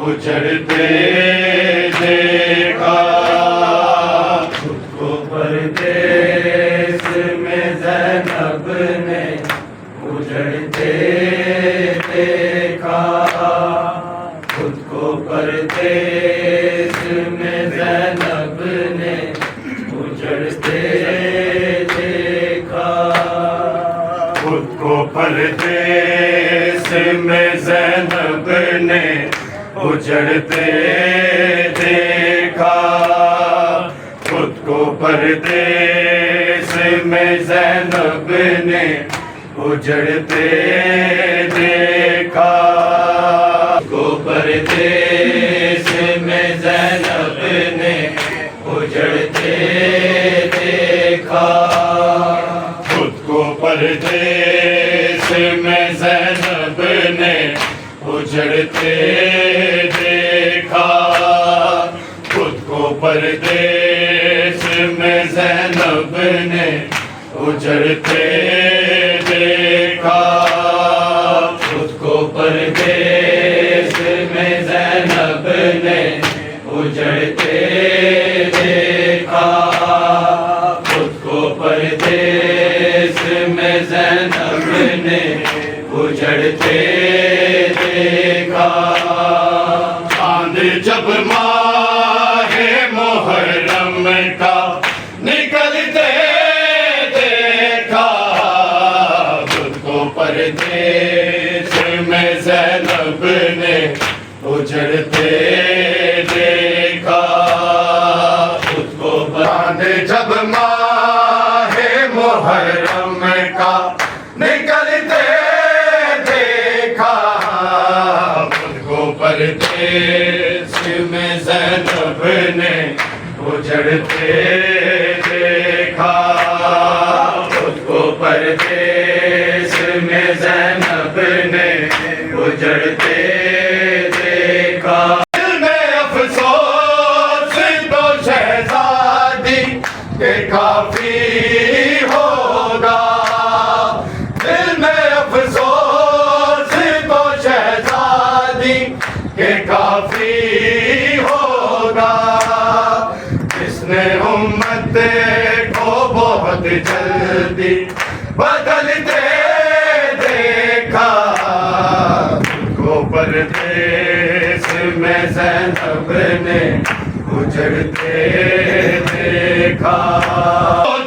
उजड़ते देखा। खुद को परदेस में ज़ैनब ने उजड़ते देखा। खुद को परदेस में ज़ैनब ने उजड़ते देखा। खुद को परदेस में ज़ैनब ने उजड़ते देखा। खुद को परदेस में ज़ैनब ने उजड़ते देखा। को परदेस में ज़ैनब ने उजड़ते देखा। खुद को परदेस में ज़ैनब ने उजड़ते देखा। खुद को परदेस में ज़ैनब ने उजड़ते देखा। खुद को परदेस में ज़ैनब ने उजड़ते देखा। खुद को परदेस में ज़ैनब ने उजड़ते देखा। चांद जब माहे मुहर्रम का निकलते देखा। खुद को परदेस में ज़ैनब ने उजड़ते देखा। खुद को चांद जब माहे मुहर्रम का निकलते देखा। खुद को परदेस में ज़ैनब ने उजड़ते देखा। खुद को परदेस में ज़ैनब ने उजड़ते देखा। दिल में अफसोस तो शहज़ादी के काफी होगा। दिल में अफसोस तो शहज़ादी के काफी होगा। जिसने उम्मत को बहुत जल्दी बदलते देखा। को परदेस में ज़ैनब ने उजड़ते देखा।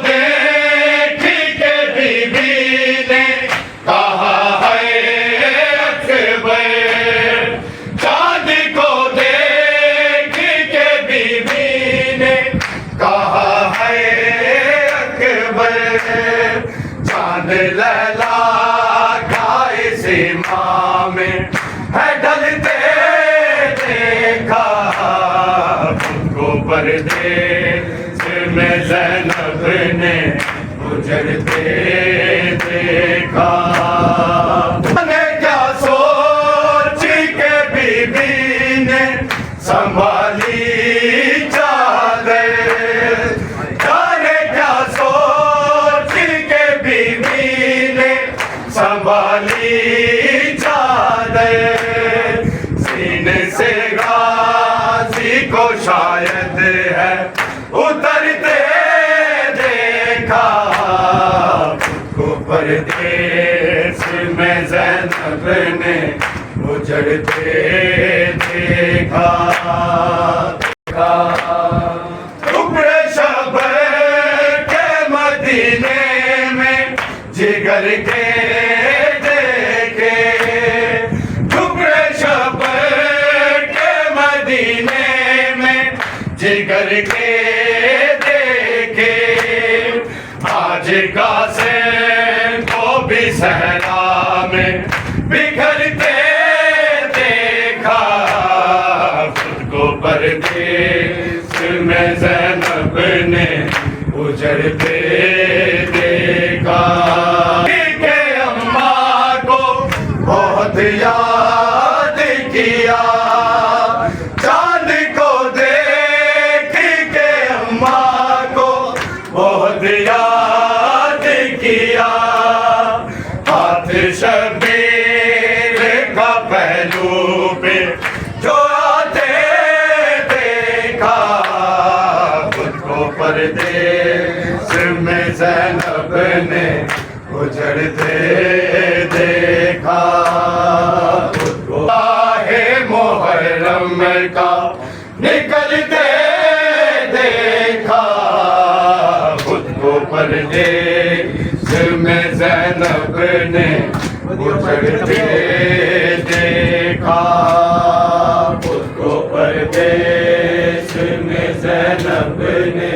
देखी के बीबी ने कहा है अकबर। चांद को देखी के बीबी ने कहा है अकबर। चांद लैला का इसी माँ में है ढलते देखा। खुद को परदेस में ज़ैनब ने उजड़ते देखा। मैंने क्या सोच के बीबी ने संभाली चादर। जाने क्या सोच के बीबी ने संभाली चादर। सीने से गाज़ी को शायद है उतरते देखा। खुद को परदेस में ज़ैनब ने उजड़ते देखा। टुकड़े शबर के मदीने में जिगर के देखे। टुकड़े शबर के मदीने में जिगर के देखे। आज का से को भी सहरा में बिखरते देखा। खुद को परदेस में ज़ैनब ने उजड़ते देखा। के अम्मा को बहुत याद किया। चांद को देख के अम्मा को बहुत याद किया। हाथ शबीर का पहलू पे जो देखा उसको है मुहर्रम का निकलते देखा खुद को परदेस में ज़ैनब ने उजड़ते देखा खुद को परदेस में ज़ैनब ने